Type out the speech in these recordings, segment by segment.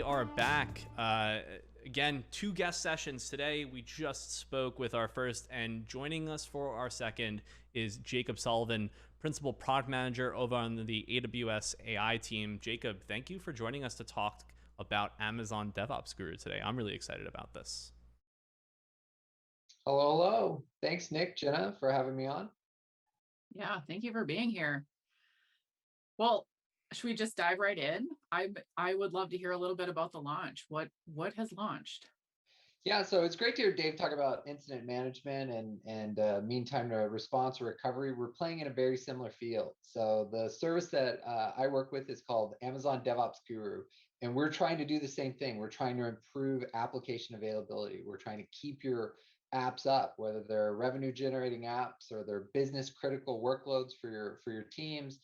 we are back. Again, two guest sessions today. We just spoke with our first, and joining us for our second is Jacob Sullivan, Principal Product Manager over on the AWS AI team. Jacob, thank you for joining us to talk about Amazon DevOps Guru today. I'm really excited about this. Hello, hello. Thanks, Nick, Jenna, for having me on. Yeah, thank you for being here. Well, should we just dive right in? I would love to hear a little bit about the launch. What has launched? Yeah, so it's great to hear Dave talk about incident management and mean time to response or recovery. We're playing in a very similar field. So the service that I work with is called Amazon DevOps Guru, and we're trying to do the same thing. We're trying to improve application availability. We're trying to keep your apps up, whether they're revenue generating apps or they're business critical workloads for your teams.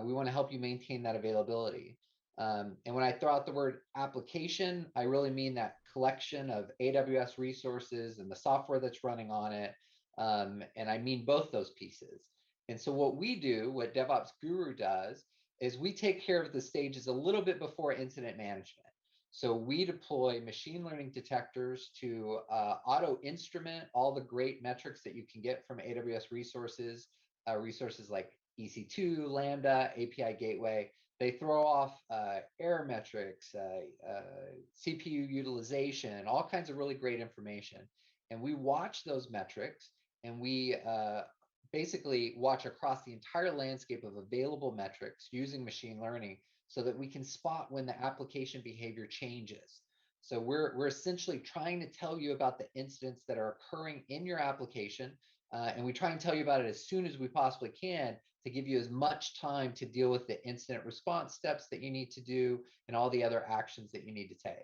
We want to help you maintain that availability. And when I throw out the word application, I really mean that collection of AWS resources and the software that's running on it. And I mean both those pieces. And so what we do, what DevOps Guru does, is we take care of the stages a little bit before incident management. So we deploy machine learning detectors to auto instrument all the great metrics that you can get from AWS resources, resources like EC2, Lambda, API Gateway. They throw off error metrics, CPU utilization, all kinds of really great information. And we watch those metrics and we basically watch across the entire landscape of available metrics using machine learning so that we can spot when the application behavior changes. So we're essentially trying to tell you about the incidents that are occurring in your application, and we try and tell you about it as soon as we possibly can to give you as much time to deal with the incident response steps that you need to do and all the other actions that you need to take.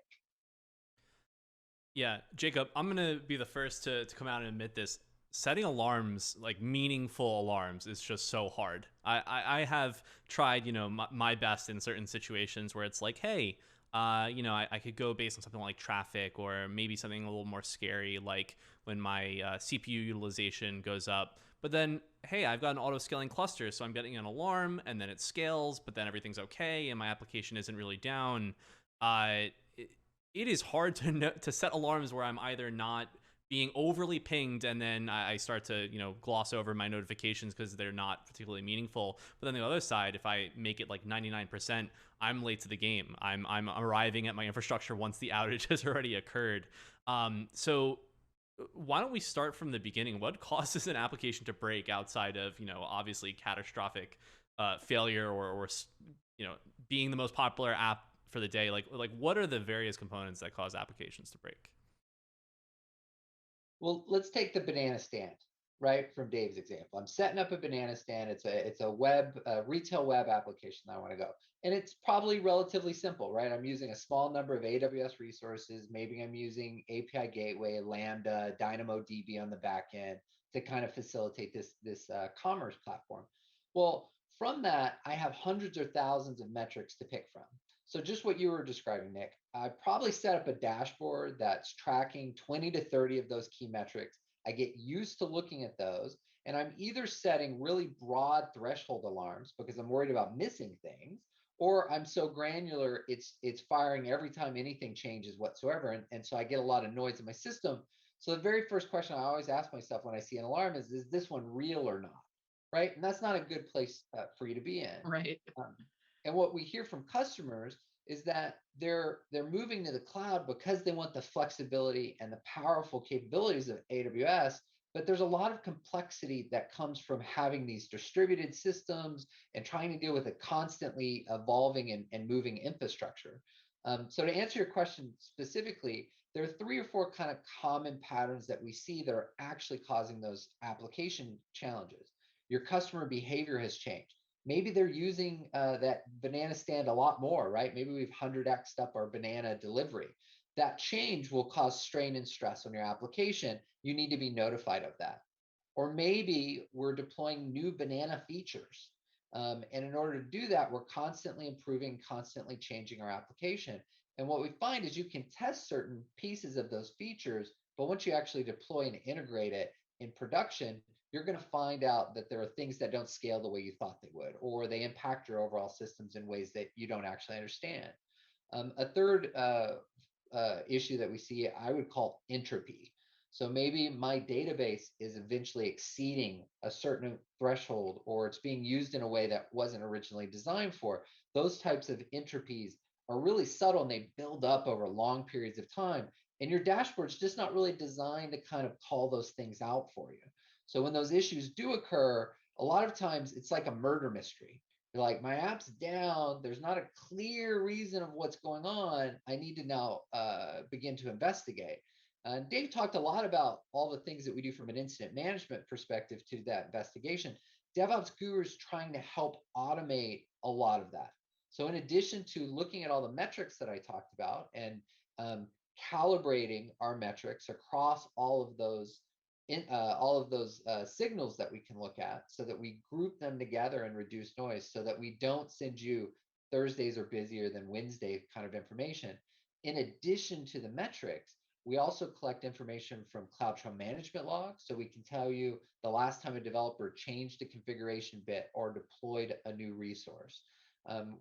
Yeah, Jacob, I'm going to be the first to come out and admit this. Setting alarms, like meaningful alarms, is just so hard. I have tried, my best in certain situations where it's like, hey, I could go based on something like traffic or maybe something a little more scary, like when my CPU utilization goes up. But then, hey, I've got an auto scaling cluster, so I'm getting an alarm and then it scales, but then everything's okay and my application isn't really down. Uh, it, it is hard to set alarms where I'm either not being overly pinged and then I start to gloss over my notifications because they're not particularly meaningful. But then the other side, if I make it like 99%, I'm late to the game. I'm arriving at my infrastructure once the outage has already occurred. So why don't we start from the beginning? What causes an application to break outside of obviously catastrophic failure or being the most popular app for the day? Like what are the various components that cause applications to break? Well, let's take the banana stand, right, from Dave's example. I'm setting up a banana stand. It's a retail web application that I want to go. And it's probably relatively simple, right? I'm using a small number of AWS resources. Maybe I'm using API Gateway, Lambda, DynamoDB on the back end to kind of facilitate this commerce platform. Well, from that, I have hundreds or thousands of metrics to pick from. So just what you were describing, Nick, I probably set up a dashboard that's tracking 20 to 30 of those key metrics. I get used to looking at those, and I'm either setting really broad threshold alarms because I'm worried about missing things, or I'm so granular, it's firing every time anything changes whatsoever. And so I get a lot of noise in my system. So the very first question I always ask myself when I see an alarm is this one real or not? Right? And that's not a good place for you to be in. Right. And what we hear from customers is that they're moving to the cloud because they want the flexibility and the powerful capabilities of AWS, but there's a lot of complexity that comes from having these distributed systems and trying to deal with a constantly evolving and moving infrastructure. So to answer your question specifically, there are 3 or 4 kind of common patterns that we see that are actually causing those application challenges. Your customer behavior has changed. Maybe they're using that banana stand a lot more, right? Maybe we've 100x'd up our banana delivery. That change will cause strain and stress on your application. You need to be notified of that. Or maybe we're deploying new banana features. And in order to do that, we're constantly improving, constantly changing our application. And what we find is you can test certain pieces of those features, but once you actually deploy and integrate it in production, you're going to find out that there are things that don't scale the way you thought they would, or they impact your overall systems in ways that you don't actually understand. A third issue that we see, I would call entropy. So maybe my database is eventually exceeding a certain threshold, or it's being used in a way that wasn't originally designed for. Those types of entropies are really subtle and they build up over long periods of time. And your dashboard's just not really designed to kind of call those things out for you. So when those issues do occur, a lot of times it's like a murder mystery. You're like, my app's down. There's not a clear reason of what's going on. I need to now begin to investigate. Dave talked a lot about all the things that we do from an incident management perspective to that investigation. DevOps Guru is trying to help automate a lot of that. So in addition to looking at all the metrics that I talked about and calibrating our metrics across all of those signals that we can look at, so that we group them together and reduce noise, so that we don't send you Thursdays are busier than Wednesday kind of information. In addition to the metrics, we also collect information from CloudTrail management logs, so we can tell you the last time a developer changed a configuration bit or deployed a new resource.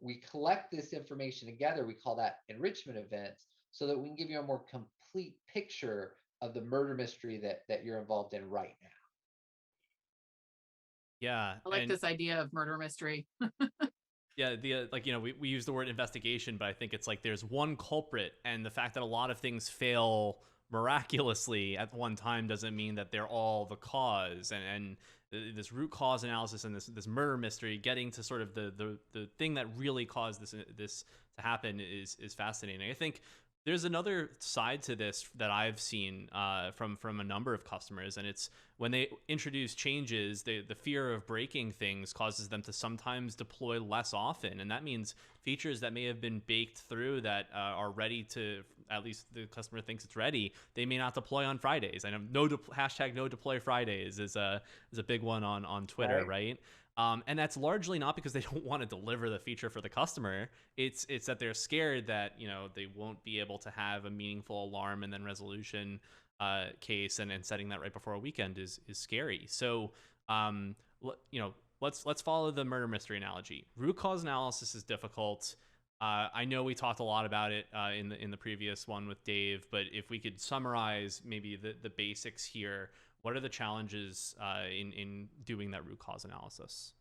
We collect this information together. We call that enrichment events, so that we can give you a more complete picture of the murder mystery that you're involved in right now. Yeah, I like and this idea of murder mystery. yeah, the like we use the word investigation, but I think it's like there's one culprit, and the fact that a lot of things fail miraculously at one time doesn't mean that they're all the cause. And this root cause analysis and this murder mystery, getting to sort of the thing that really caused this to happen is fascinating. I think there's another side to this that I've seen from a number of customers, and it's when they introduce changes, the fear of breaking things causes them to sometimes deploy less often, and that means features that may have been baked through that are ready to, at least the customer thinks it's ready, they may not deploy on Fridays. I know hashtag no deploy Fridays is a big one on Twitter, right? And that's largely not because they don't want to deliver the feature for the customer. It's that they're scared that they won't be able to have a meaningful alarm and then resolution case, and setting that right before a weekend is scary. So let's follow the murder mystery analogy. Root cause analysis is difficult. I know we talked a lot about it in the previous one with Dave, but if we could summarize maybe the basics here. What are the challenges in doing that root cause analysis?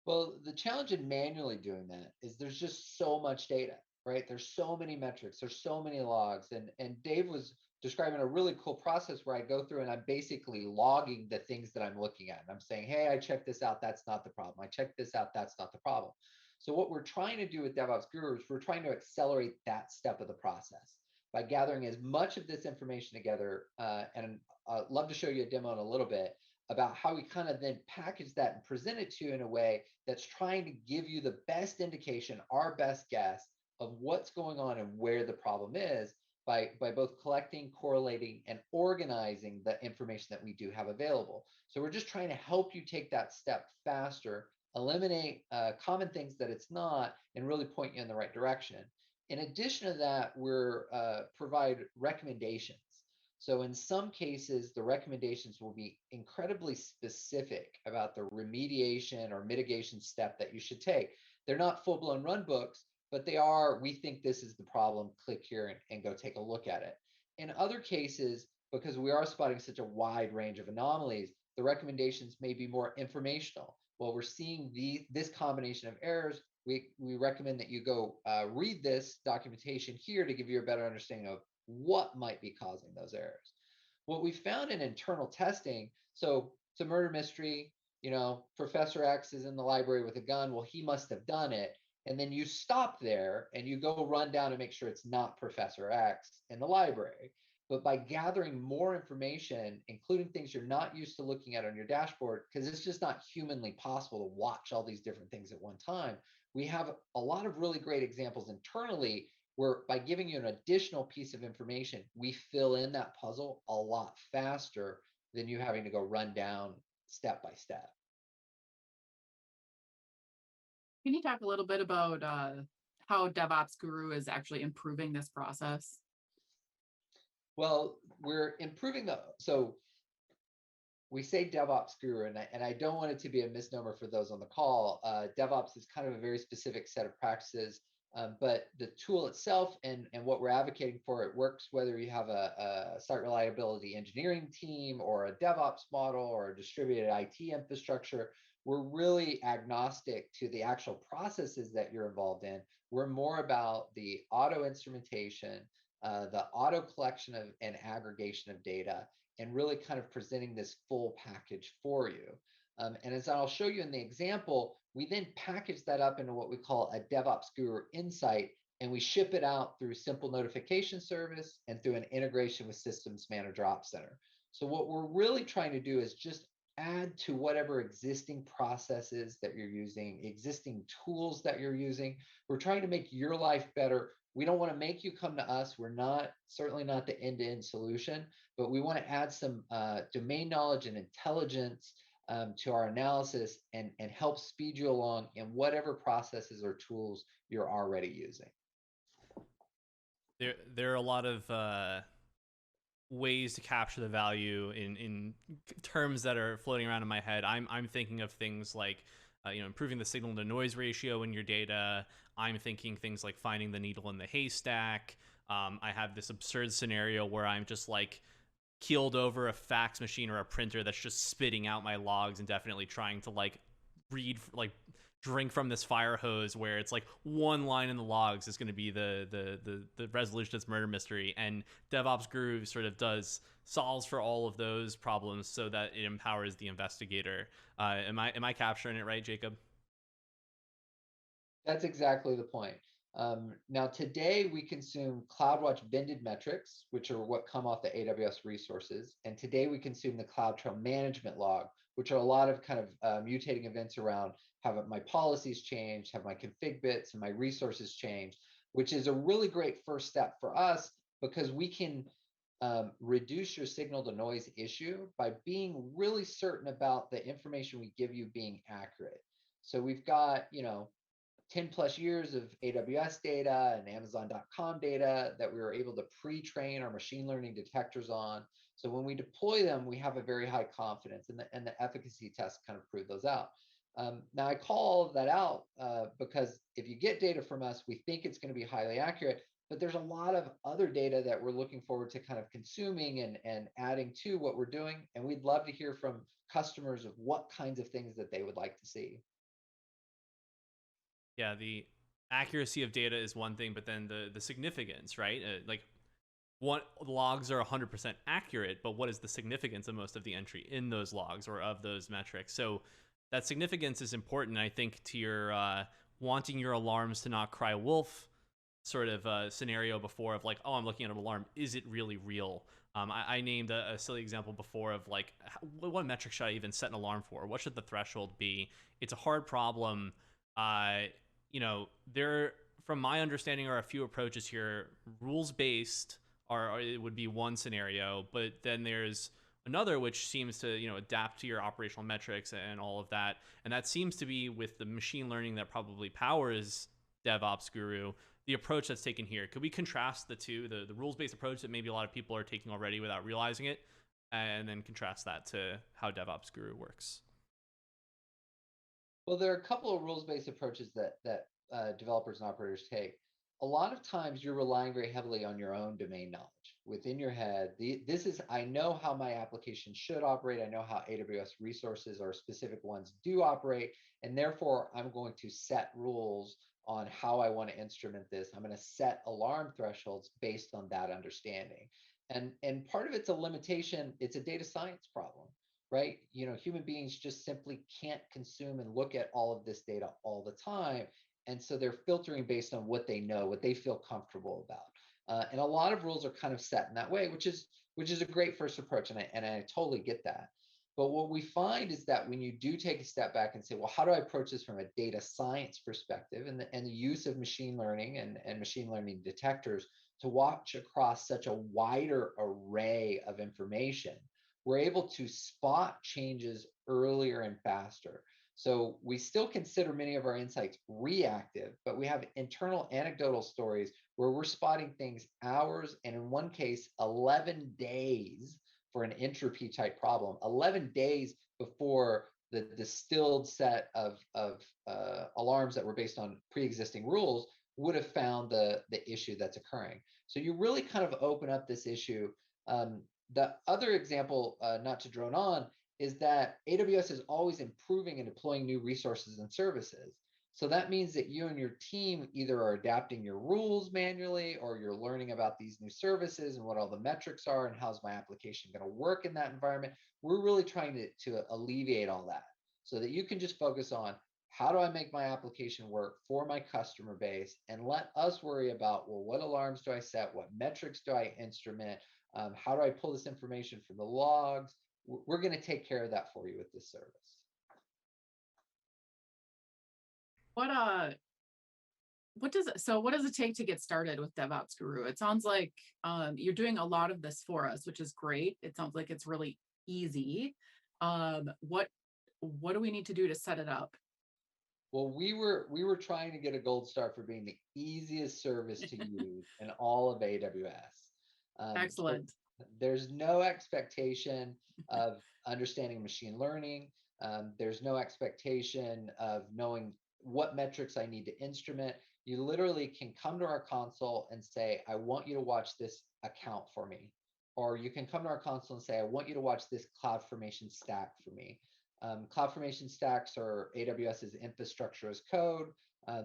Well, the challenge in manually doing that is there's just so much data, right? There's so many metrics, there's so many logs. And Dave was describing a really cool process where I go through and I'm basically logging the things that I'm looking at. And I'm saying, hey, I checked this out, that's not the problem. I checked this out, that's not the problem. So what we're trying to do with DevOps Guru is we're trying to accelerate that step of the process by gathering as much of this information together. And I'd love to show you a demo in a little bit about how we kind of then package that and present it to you in a way that's trying to give you the best indication, our best guess of what's going on and where the problem is by both collecting, correlating, and organizing the information that we do have available. So we're just trying to help you take that step faster, eliminate common things that it's not, and really point you in the right direction. In addition to that, we're provide recommendations. So in some cases, the recommendations will be incredibly specific about the remediation or mitigation step that you should take. They're not full-blown run books, but they are, we think this is the problem, click here and go take a look at it. In other cases, because we are spotting such a wide range of anomalies, the recommendations may be more informational. Well, we're seeing this combination of errors. We recommend that you go read this documentation here to give you a better understanding of what might be causing those errors. What we found in internal testing, so it's a murder mystery, Professor X is in the library with a gun. Well, he must have done it. And then you stop there and you go run down and make sure it's not Professor X in the library. But by gathering more information, including things you're not used to looking at on your dashboard, because it's just not humanly possible to watch all these different things at one time, we have a lot of really great examples internally where by giving you an additional piece of information, we fill in that puzzle a lot faster than you having to go run down step by step. Can you talk a little bit about how DevOps Guru is actually improving this process? Well, we're improving so we say DevOps Guru, and I don't want it to be a misnomer for those on the call. DevOps is kind of a very specific set of practices But the tool itself and what we're advocating for, it works whether you have a site reliability engineering team or a DevOps model or a distributed IT infrastructure. We're really agnostic to the actual processes that you're involved in. We're more about the auto instrumentation, the auto collection of and aggregation of data, and really kind of presenting this full package for you. And as I'll show you in the example, we then package that up into what we call a DevOps Guru Insight, and we ship it out through simple notification service and through an integration with Systems Manager Ops Center. So what we're really trying to do is just add to whatever existing processes that you're using, existing tools that you're using. We're trying to make your life better. We don't want to make you come to us. We're not, certainly not the end-to-end solution, but we want to add some domain knowledge and intelligence to our analysis and help speed you along in whatever processes or tools you're already using. There are a lot of ways to capture the value in terms that are floating around in my head. I'm thinking of things like improving the signal to noise ratio in your data. I'm thinking things like finding the needle in the haystack. I have this absurd scenario where I'm just like keeled over a fax machine or a printer that's just spitting out my logs and definitely trying to like drink from this fire hose where it's like one line in the logs is going to be the resolution to this murder mystery, and DevOps Guru sort of solves for all of those problems so that it empowers the investigator. Am I capturing it right, Jacob? That's exactly the point. Now, today we consume CloudWatch vended metrics, which are what come off the AWS resources. And today we consume the CloudTrail management log, which are a lot of kind of mutating events around have my policies changed, have my config bits and my resources changed, which is a really great first step for us because we can reduce your signal to noise issue by being really certain about the information we give you being accurate. So we've got, 10 plus years of AWS data and Amazon.com data that we were able to pre-train our machine learning detectors on. So when we deploy them, we have a very high confidence, and the efficacy tests kind of prove those out. Now, I call all of that out because if you get data from us, we think it's going to be highly accurate, but there's a lot of other data that we're looking forward to kind of consuming and adding to what we're doing. And we'd love to hear from customers of what kinds of things that they would like to see. Yeah, the accuracy of data is one thing, but then the significance, right? What logs are 100% accurate, but what is the significance of most of the entry in those logs or of those metrics? So that significance is important, I think, to your wanting your alarms to not cry wolf sort of scenario before of like, oh, I'm looking at an alarm. Is it really real? I named a silly example before of like, what metric should I even set an alarm for? What should the threshold be? It's a hard problem. There, from my understanding, are a few approaches here. Rules-based it would be one scenario, but then there's another which seems to adapt to your operational metrics and all of that, and that seems to be with the machine learning that probably powers DevOps Guru. The approach that's taken here, could we contrast the two, the rules-based approach that maybe a lot of people are taking already without realizing it, and then contrast that to how DevOps Guru works? Well, there are a couple of rules-based approaches that developers and operators take. A lot of times you're relying very heavily on your own domain knowledge within your head. I know how my application should operate. I know how AWS resources or specific ones do operate. And therefore, I'm going to set rules on how I want to instrument this. I'm going to set alarm thresholds based on that understanding. And part of it's a limitation. It's a data science problem, right? Human beings just simply can't consume and look at all of this data all the time. And so they're filtering based on what they know, what they feel comfortable about. And a lot of rules are kind of set in that way, which is a great first approach. And I totally get that. But what we find is that when you do take a step back and say, well, how do I approach this from a data science perspective and the use of machine learning and machine learning detectors to watch across such a wider array of information, we're able to spot changes earlier and faster. So we still consider many of our insights reactive, but we have internal anecdotal stories where we're spotting things hours and in one case, 11 days for an entropy type problem, 11 days before the distilled set of alarms that were based on pre-existing rules would have found the issue that's occurring. So you really kind of open up this issue. The other example, not to drone on, is that AWS is always improving and deploying new resources and services. So that means that you and your team either are adapting your rules manually, or you're learning about these new services and what all the metrics are and how's my application going to work in that environment. We're really trying to alleviate all that so that you can just focus on how do I make my application work for my customer base, and let us worry about, well, what alarms do I set? What metrics do I instrument? How do I pull this information from the logs? We're going to take care of that for you with this service. What does it take to get started with DevOps Guru? It sounds like you're doing a lot of this for us, which is great. It sounds like it's really easy. What do we need to do to set it up? Well, we were trying to get a gold star for being the easiest service to use in all of AWS. Excellent. So there's no expectation of understanding machine learning. There's no expectation of knowing what metrics I need to instrument. You literally can come to our console and say, I want you to watch this account for me. Or you can come to our console and say, I want you to watch this CloudFormation stack for me. CloudFormation stacks are AWS's infrastructure as code.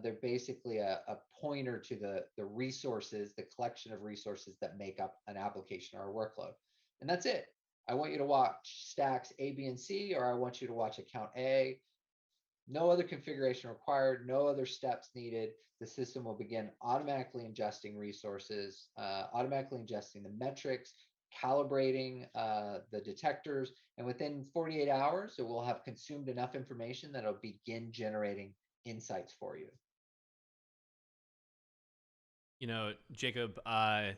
They're basically a pointer to the resources, the collection of resources that make up an application or a workload. And that's it. I want you to watch stacks A, B, and C, or I want you to watch account A. No other configuration required, no other steps needed. The system will begin automatically ingesting resources, automatically ingesting the metrics, calibrating the detectors, and within 48 hours, it will have consumed enough information that it'll begin generating insights for you. Jacob, I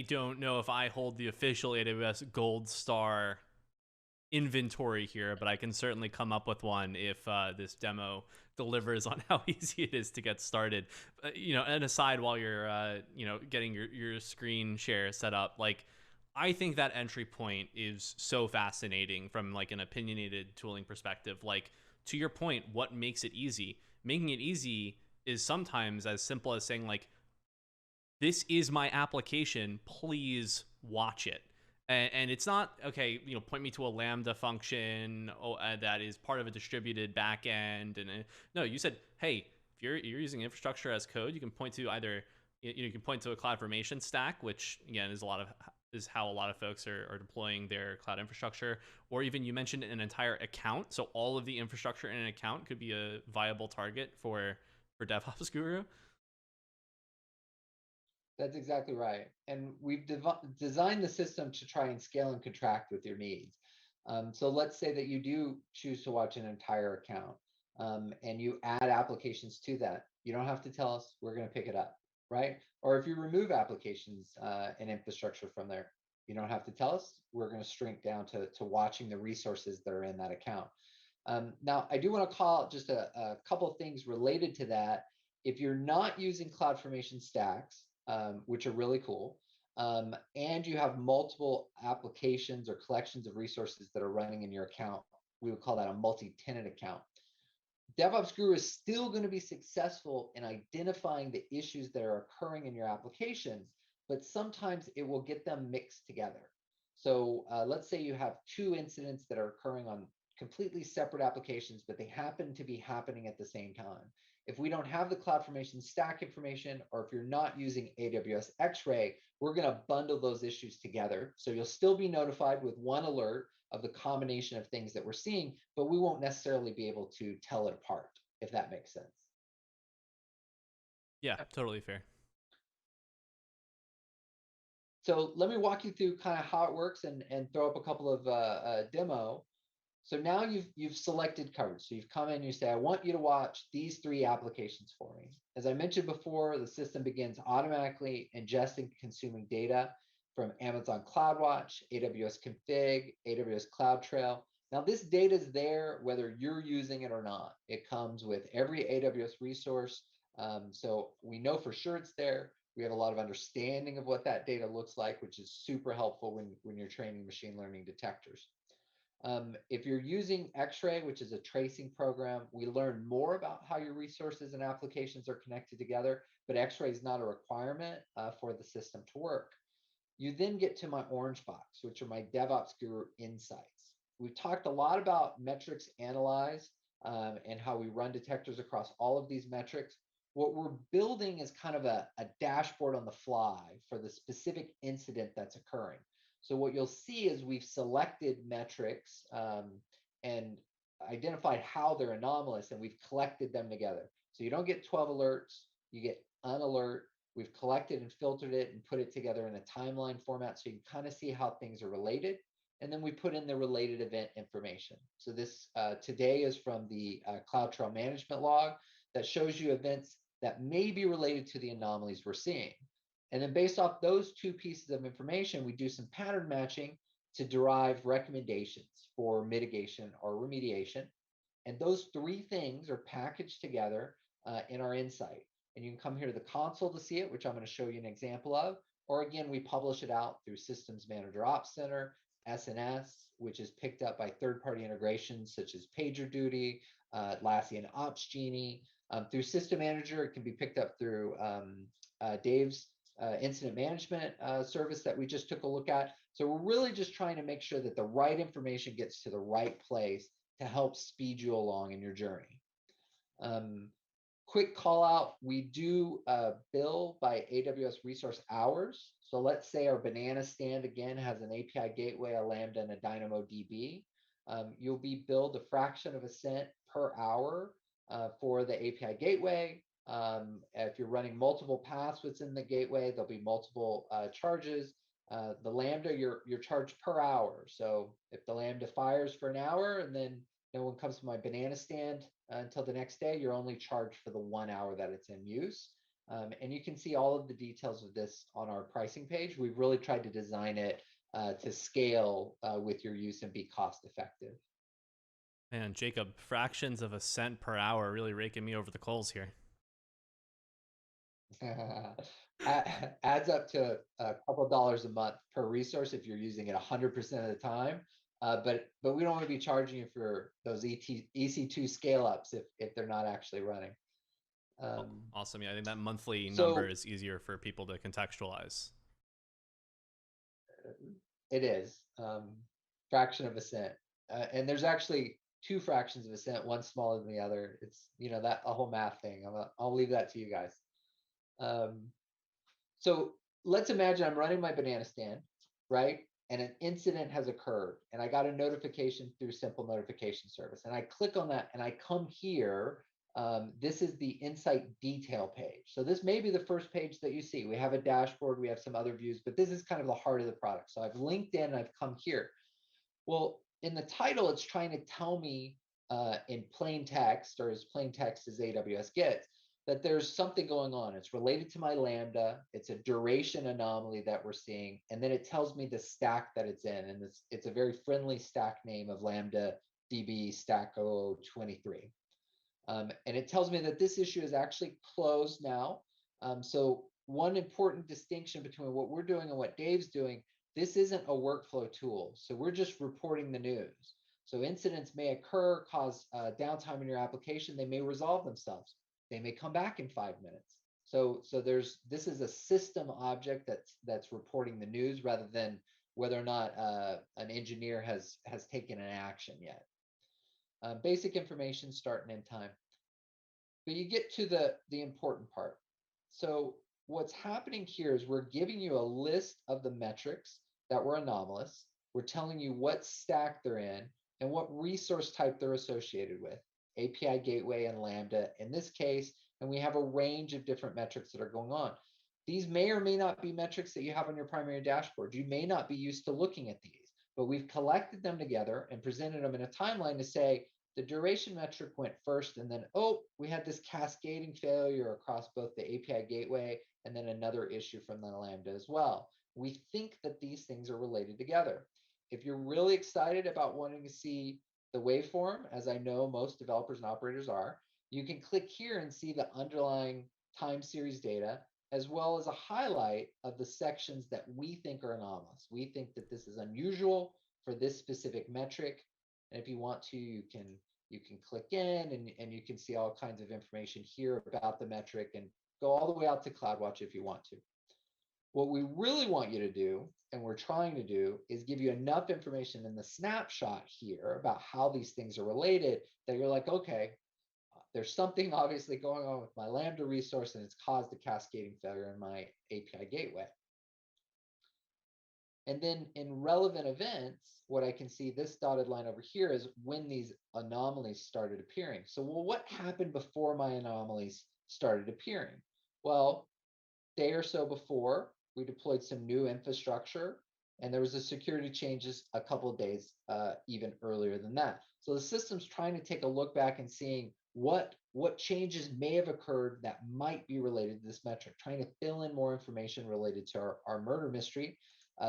don't know if I hold the official AWS Gold Star inventory here, but I can certainly come up with one if this demo delivers on how easy it is to get started. And aside, while you're getting your screen share set up, like, I think that entry point is so fascinating from like an opinionated tooling perspective. Like, to your point, what makes it easy? Making it easy is sometimes as simple as saying, like, this is my application, please watch it. And it's not, okay, point me to a Lambda function that is part of a distributed backend. And no, you said, hey, if you're using infrastructure as code, you can point to either, you can point to a CloudFormation stack, which again is how a lot of folks are deploying their cloud infrastructure, or even you mentioned an entire account. So all of the infrastructure in an account could be a viable target for DevOps Guru. That's exactly right. And we've designed the system to try and scale and contract with your needs. So let's say that you do choose to watch an entire account, and you add applications to that. You don't have to tell us, we're going to pick it up, right? Or if you remove applications and infrastructure from there, you don't have to tell us, we're going to shrink down to watching the resources that are in that account. Now, I do want to call out just a couple of things related to that. If you're not using CloudFormation stacks, which are really cool, and you have multiple applications or collections of resources that are running in your account, we would call that a multi-tenant account. DevOps Guru is still going to be successful in identifying the issues that are occurring in your applications, but sometimes it will get them mixed together. So let's say you have two incidents that are occurring on completely separate applications, but they happen to be happening at the same time. If we don't have the CloudFormation stack information, or if you're not using AWS X-Ray, we're going to bundle those issues together. So you'll still be notified with one alert of the combination of things that we're seeing, but we won't necessarily be able to tell it apart, if that makes sense. Yeah, totally fair. So let me walk you through kind of how it works and throw up a couple of demo. So now you've selected coverage. So you've come in, you say, I want you to watch these three applications for me. As I mentioned before, the system begins automatically ingesting and consuming data from Amazon CloudWatch, AWS Config, AWS CloudTrail. Now this data is there whether you're using it or not. It comes with every AWS resource. So we know for sure it's there. We have a lot of understanding of what that data looks like, which is super helpful when you're training machine learning detectors. If you're using X-Ray, which is a tracing program, we learn more about how your resources and applications are connected together, but X-Ray is not a requirement for the system to work. You then get to my orange box, which are my DevOps Guru insights. We've talked a lot about metrics analyzed and how we run detectors across all of these metrics. What we're building is kind of a dashboard on the fly for the specific incident that's occurring. So what you'll see is we've selected metrics and identified how they're anomalous, and we've collected them together. So you don't get 12 alerts, you get an alert. We've collected and filtered it and put it together in a timeline format so you can kind of see how things are related. And then we put in the related event information. So this today is from the CloudTrail management log that shows you events that may be related to the anomalies we're seeing. And then based off those two pieces of information, we do some pattern matching to derive recommendations for mitigation or remediation. And those three things are packaged together in our insight. And you can come here to the console to see it, which I'm going to show you an example of. Or again, we publish it out through Systems Manager Ops Center, SNS, which is picked up by third-party integrations such as PagerDuty, Atlassian Ops Genie. Through System Manager, it can be picked up through Dave's incident management service that we just took a look at. So we're really just trying to make sure that the right information gets to the right place to help speed you along in your journey. Quick call out, we do bill by AWS resource hours. So let's say our banana stand again has an API gateway, a Lambda, and a DynamoDB. You'll be billed a fraction of a cent per hour for the API gateway. If you're running multiple paths within the gateway, there'll be multiple charges. The Lambda, you're charged per hour. So if the Lambda fires for an hour and then no one comes to my banana stand until the next day, you're only charged for the 1 hour that it's in use. And you can see all of the details of this on our pricing page. We've really tried to design it to scale with your use and be cost effective. Man, Jacob, fractions of a cent per hour really raking me over the coals here. Adds up to a couple dollars a month per resource if you're using it 100% of the time. But we don't want to be charging you for those EC2 scale ups if they're not actually running. Awesome. Yeah, I think that monthly number is easier for people to contextualize. It is fraction of a cent, and there's actually two fractions of a cent, one smaller than the other. It's that a whole math thing. I'll leave that to you guys. So let's imagine I'm running my banana stand, right? And an incident has occurred, and I got a notification through Simple Notification Service, and I click on that, and I come here. This is the Insight detail page. So this may be the first page that you see. We have a dashboard, we have some other views, but this is kind of the heart of the product. So I've linked in, and I've come here. Well, in the title, it's trying to tell me in plain text, or as plain text as AWS gets, that there's something going on. It's related to my Lambda. It's a duration anomaly that we're seeing. And then it tells me the stack that it's in. And it's a very friendly stack name of Lambda DB stack 0023. And it tells me that this issue is actually closed now. So one important distinction between what we're doing and what Dave's doing, this isn't a workflow tool. So we're just reporting the news. So incidents may occur, cause downtime in your application. They may resolve themselves. They may come back in 5 minutes. So this is a system object that's reporting the news rather than whether or not an engineer has taken an action yet. Basic information, start and end time. But you get to the important part. So what's happening here is we're giving you a list of the metrics that were anomalous. We're telling you what stack they're in and what resource type they're associated with. API gateway and Lambda in this case, and we have a range of different metrics that are going on. These may or may not be metrics that you have on your primary dashboard. You may not be used to looking at these, but we've collected them together and presented them in a timeline to say the duration metric went first, and then, we had this cascading failure across both the API gateway and then another issue from the Lambda as well. We think that these things are related together. If you're really excited about wanting to see the waveform, as I know most developers and operators are, you can click here and see the underlying time series data, as well as a highlight of the sections that we think are anomalous. We think that this is unusual for this specific metric. And if you want to, you can click in and you can see all kinds of information here about the metric and go all the way out to CloudWatch if you want to. What we really want you to do, and we're trying to do, is give you enough information in the snapshot here about how these things are related that you're like, okay, there's something obviously going on with my Lambda resource and it's caused a cascading failure in my API gateway. And then in relevant events, what I can see this dotted line over here is when these anomalies started appearing. So, well, what happened before my anomalies started appearing? Well, day or so before, we deployed some new infrastructure, and there was a security changes a couple of days even earlier than that. So the system's trying to take a look back and seeing what changes may have occurred that might be related to this metric, trying to fill in more information related to our murder mystery.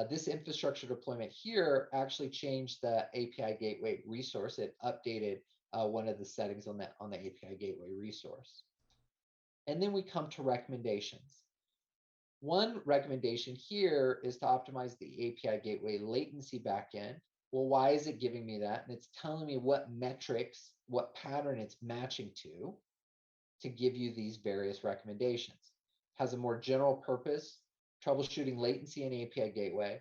This infrastructure deployment here actually changed the API gateway resource. It updated one of the settings on the API gateway resource. And then we come to recommendations. One recommendation here is to optimize the API gateway latency backend. Well, why is it giving me that? And it's telling me what metrics, what pattern it's matching to give you these various recommendations. It has a more general purpose, troubleshooting latency in API gateway.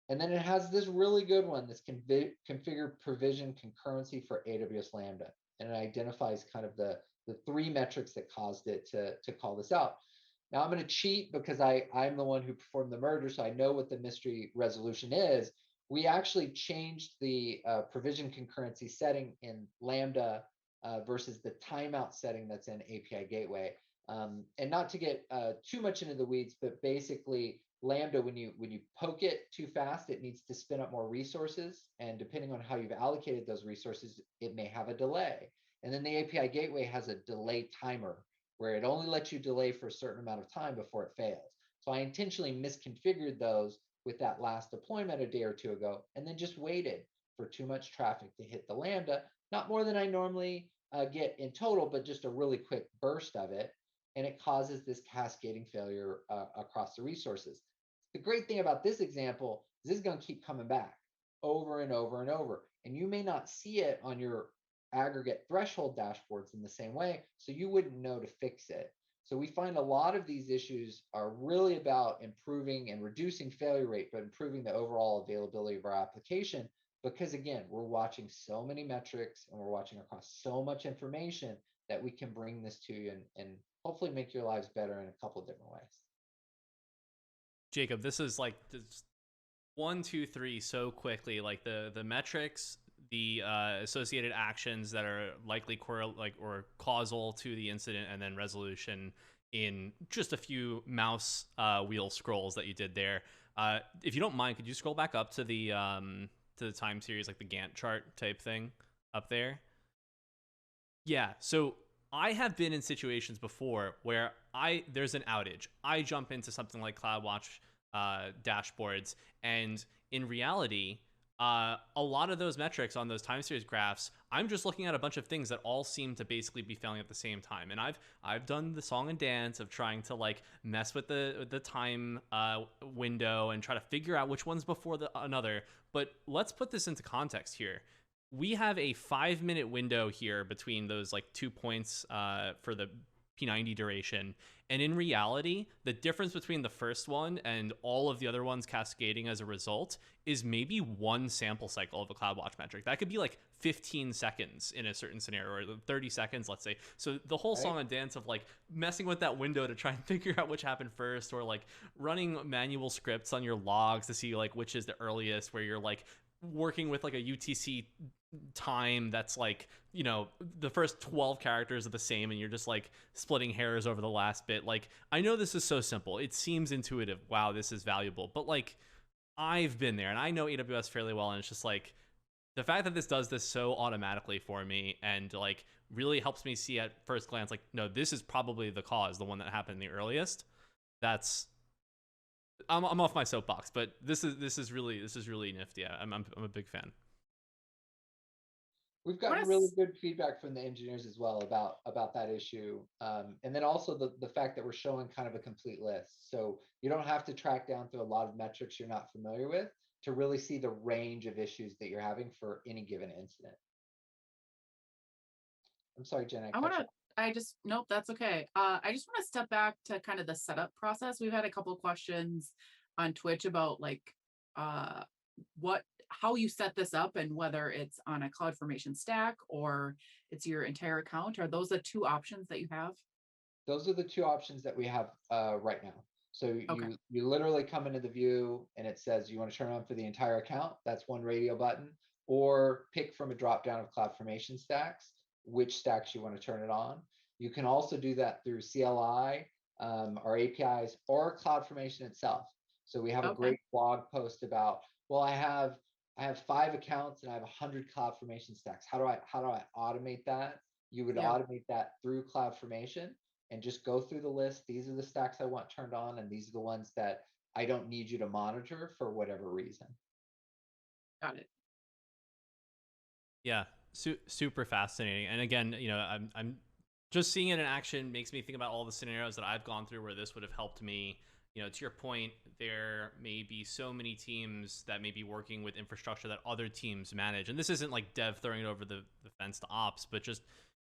And then it has this really good one, this configure provision concurrency for AWS Lambda. And it identifies kind of the three metrics that caused it to call this out. Now I'm going to cheat because I'm the one who performed the merger, so I know what the mystery resolution is. We actually changed the provision concurrency setting in Lambda versus the timeout setting that's in API Gateway. And not to get too much into the weeds, but basically Lambda, when you poke it too fast, it needs to spin up more resources. And depending on how you've allocated those resources, it may have a delay. And then the API Gateway has a delay timer where it only lets you delay for a certain amount of time before it fails. So I intentionally misconfigured those with that last deployment a day or two ago, and then just waited for too much traffic to hit the Lambda, not more than I normally get in total, but just a really quick burst of it. And it causes this cascading failure across the resources. The great thing about this example is this is going to keep coming back over and over and over. And you may not see it on your aggregate threshold dashboards in the same way, so you wouldn't know to fix it. So we find a lot of these issues are really about improving and reducing failure rate, but improving the overall availability of our application, because again, we're watching so many metrics and we're watching across so much information that we can bring this to you and hopefully make your lives better in a couple of different ways. Jacob, this is like this 1, 2, 3 so quickly, like the metrics, the associated actions that are likely or causal to the incident, and then resolution in just a few mouse wheel scrolls that you did there. If you don't mind, could you scroll back up to the time series, like the Gantt chart type thing up there? Yeah, so I have been in situations before where there's an outage. I jump into something like CloudWatch dashboards, and in reality, a lot of those metrics on those time series graphs, I'm just looking at a bunch of things that all seem to basically be failing at the same time. And I've done the song and dance of trying to like mess with the time window and try to figure out which one's before another. But let's put this into context here. We have a 5-minute window here between those like 2 points for the P90 duration. And in reality, the difference between the first one and all of the other ones cascading as a result is maybe one sample cycle of a CloudWatch metric. That could be like 15 seconds in a certain scenario, or 30 seconds, let's say. So the whole song and dance of like messing with that window to try and figure out which happened first, or like running manual scripts on your logs to see like which is the earliest, where you're like working with like a UTC time that's like, you know, the first 12 characters are the same and you're just like splitting hairs over the last bit. Like, I know this is so simple, it seems intuitive, wow, this is valuable, but like I've been there and I know AWS fairly well, and it's just like the fact that this does this so automatically for me and like really helps me see at first glance like, no, this is probably the cause, the one that happened the earliest. That's I'm off my soapbox, but this is really nifty. I'm a big fan. We've gotten really good feedback from the engineers as well about that issue. And then also the fact that we're showing kind of a complete list. So you don't have to track down through a lot of metrics you're not familiar with to really see the range of issues that you're having for any given incident. I'm sorry, Jen, I I cut want you. to, nope, that's okay. I just want to step back to kind of the setup process. We've had a couple of questions on Twitch about like, uh, how you set this up and whether it's on a CloudFormation stack or it's your entire account. Are those the two options that you have? Those are the two options that we have right now. So Okay. you literally come into the view and it says you want to turn on for the entire account. That's one radio button, or pick from a drop down of CloudFormation stacks which stacks you want to turn it on. You can also do that through CLI, our APIs, or CloudFormation itself. So we have a Okay. great blog post about, well, I have 5 accounts and I have 100 CloudFormation stacks. How do I automate that? You would Yeah. automate that through CloudFormation and just go through the list. These are the stacks I want turned on, and these are the ones that I don't need you to monitor for whatever reason. Got it. Yeah, super fascinating. And again, I'm just seeing it in action makes me think about all the scenarios that I've gone through where this would have helped me. To your point, there may be so many teams that may be working with infrastructure that other teams manage. And this isn't like dev throwing it over the fence to ops, but just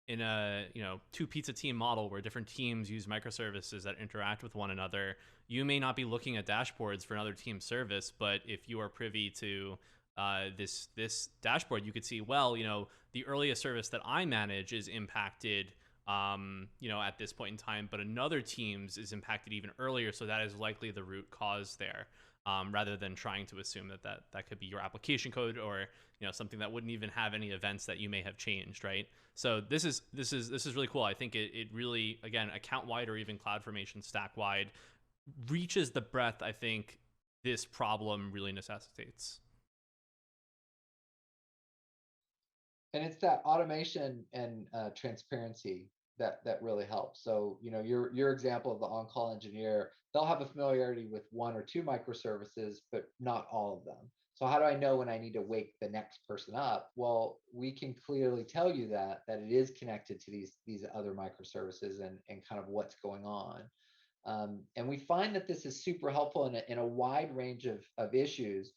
in a, two pizza team model where different teams use microservices that interact with one another. You may not be looking at dashboards for another team's service, but if you are privy to this dashboard, you could see, well, the earliest service that I manage is impacted at this point in time, but another team's is impacted even earlier, so that is likely the root cause there, rather than trying to assume that could be your application code or something that wouldn't even have any events that you may have changed, right? So this is really cool. I think it really, again, account wide or even CloudFormation stack wide, reaches the breadth I think this problem really necessitates. And it's that automation and transparency that really helps. So your example of the on-call engineer, they'll have a familiarity with 1 or 2 microservices, but not all of them. So how do I know when I need to wake the next person up? Well, we can clearly tell you that it is connected to these other microservices and kind of what's going on. And we find that this is super helpful in a wide range of issues.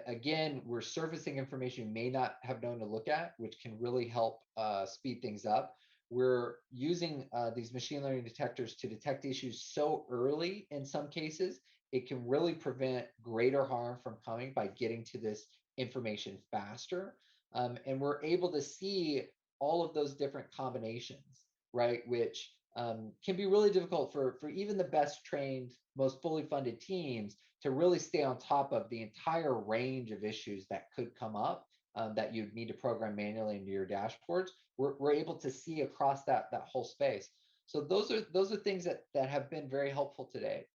Again, we're surfacing information you may not have known to look at, which can really help speed things up. We're using these machine learning detectors to detect issues so early in some cases, it can really prevent greater harm from coming by getting to this information faster. And we're able to see all of those different combinations, right? Which can be really difficult for even the best trained, most fully funded teams to really stay on top of the entire range of issues that could come up that you'd need to program manually into your dashboards. We're able to see across that whole space. So those are things that have been very helpful today.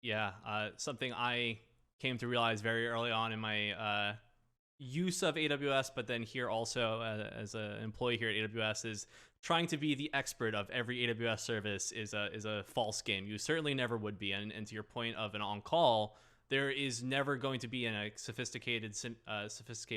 Yeah, something I came to realize very early on in my use of AWS, but then here also as an employee here at AWS, is trying to be the expert of every AWS service is a false game. You certainly never would be. And to your point of an on-call, there is never going to be in a sophisticated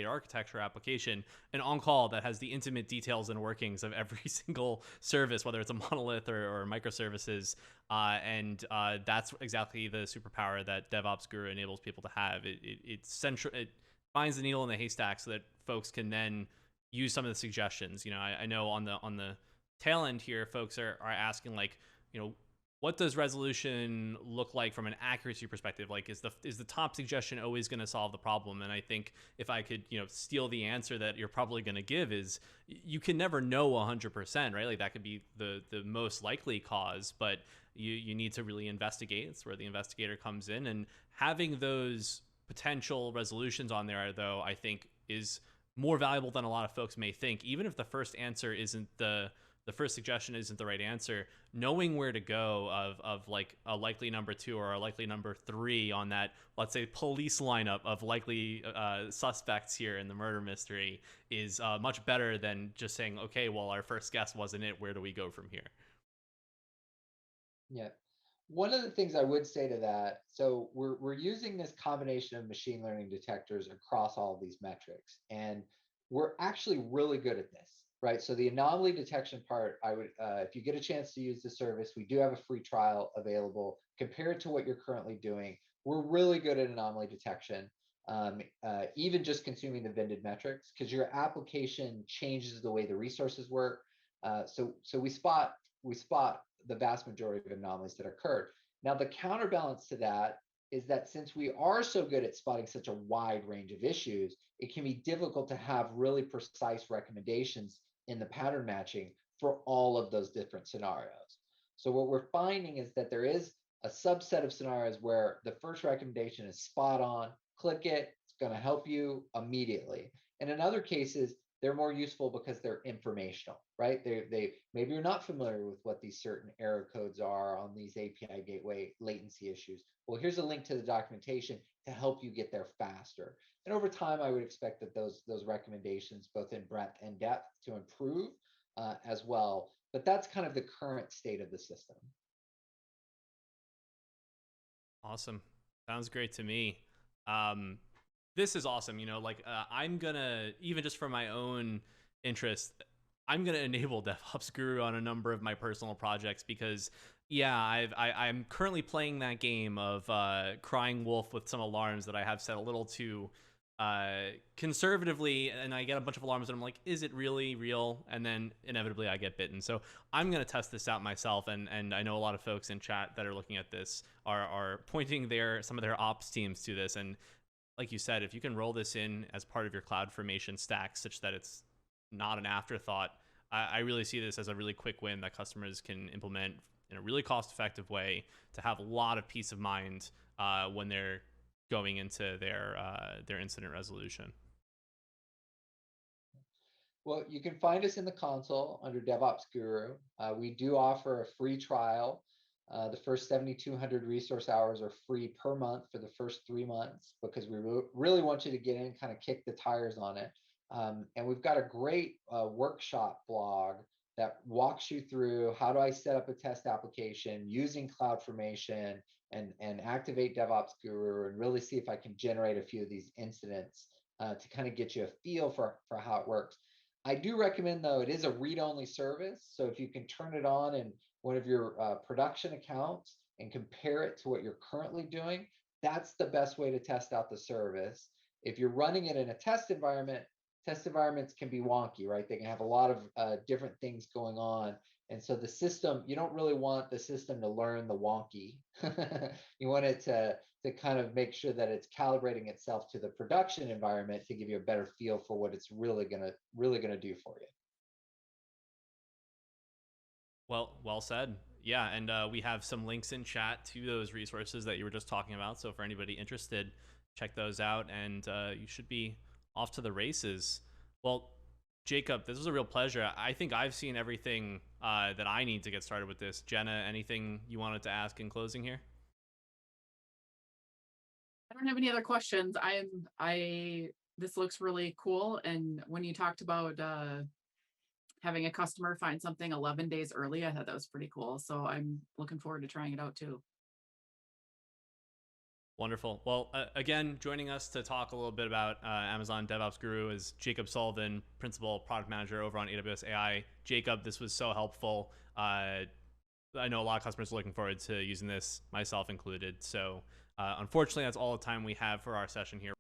architecture application an on-call that has the intimate details and workings of every single service, whether it's a monolith or microservices. And that's exactly the superpower that DevOps Guru enables people to have. It finds the needle in the haystack so that folks can then use some of the suggestions. I know on the tail end here, folks are asking, like, what does resolution look like from an accuracy perspective? Like, is the top suggestion always going to solve the problem? And I think if I could, steal the answer that you're probably going to give, is you can never know 100%, right? Like, that could be the most likely cause, but you need to really investigate. It's where the investigator comes in, and having those potential resolutions on there, though, I think is more valuable than a lot of folks may think. Even if the first answer isn't the first suggestion isn't the right answer, knowing where to go of like a likely number 2 or a likely number 3 on that, let's say, police lineup of likely suspects here in the murder mystery is much better than just saying, okay, well, our first guess wasn't it. Where do we go from here? Yeah. One of the things I would say to that, so we're using this combination of machine learning detectors across all of these metrics, and we're actually really good at this, right? So the anomaly detection part, I would, if you get a chance to use the service, we do have a free trial available. Compare it to what you're currently doing. we're really good at anomaly detection. Even just consuming the vended metrics, because your application changes the way the resources work. So we spot the vast majority of anomalies that occurred. Now, the counterbalance to that is that since we are so good at spotting such a wide range of issues, it can be difficult to have really precise recommendations in the pattern matching for all of those different scenarios. So what we're finding is that there is a subset of scenarios where the first recommendation is spot on, click it, it's going to help you immediately. And in other cases, they're more useful because they're informational, right? They maybe you're not familiar with what these certain error codes are on these API gateway latency issues. Well, here's a link to the documentation to help you get there faster. And over time, I would expect that those recommendations, both in breadth and depth, to improve as well. But that's kind of the current state of the system. Awesome. Sounds great to me. This is awesome. Like I'm gonna, even just for my own interest, I'm gonna enable DevOps Guru on a number of my personal projects because, yeah, I'm currently playing that game of crying wolf with some alarms that I have set a little too conservatively, and I get a bunch of alarms and I'm like, is it really real? And then inevitably I get bitten. So I'm going to test this out myself, and I know a lot of folks in chat that are looking at this are pointing some of their ops teams to this. And like you said, if you can roll this in as part of your CloudFormation stack such that it's not an afterthought, I really see this as a really quick win that customers can implement in a really cost-effective way to have a lot of peace of mind when they're going into their incident resolution. Well, you can find us in the console under DevOps Guru. We do offer a free trial. The first 7,200 resource hours are free per month for the first 3 months because we really want you to get in, kind of kick the tires on it. And we've got a great workshop blog that walks you through how do I set up a test application using CloudFormation and activate DevOps Guru and really see if I can generate a few of these incidents to kind of get you a feel for how it works. I do recommend, though, it is a read-only service. So if you can turn it on in one of your production accounts and compare it to what you're currently doing, that's the best way to test out the service. If you're running it in a test environments can be wonky, right? They can have a lot of different things going on. And so the system, you don't really want the system to learn the wonky. You want it to kind of make sure that it's calibrating itself to the production environment to give you a better feel for what it's really gonna do for you. Well said. Yeah, and we have some links in chat to those resources that you were just talking about. So for anybody interested, check those out, and you should be off to the races. Well, Jacob, this was a real pleasure. I think I've seen everything that I need to get started with this. Jenna, anything you wanted to ask in closing here? I don't have any other questions. This looks really cool. And when you talked about having a customer find something 11 days early, I thought that was pretty cool. So I'm looking forward to trying it out too. Wonderful. Well, again, joining us to talk a little bit about Amazon DevOps Guru is Jacob Sullivan, Principal Product Manager over on AWS AI. Jacob, this was so helpful. I know a lot of customers are looking forward to using this, myself included. So unfortunately, that's all the time we have for our session here.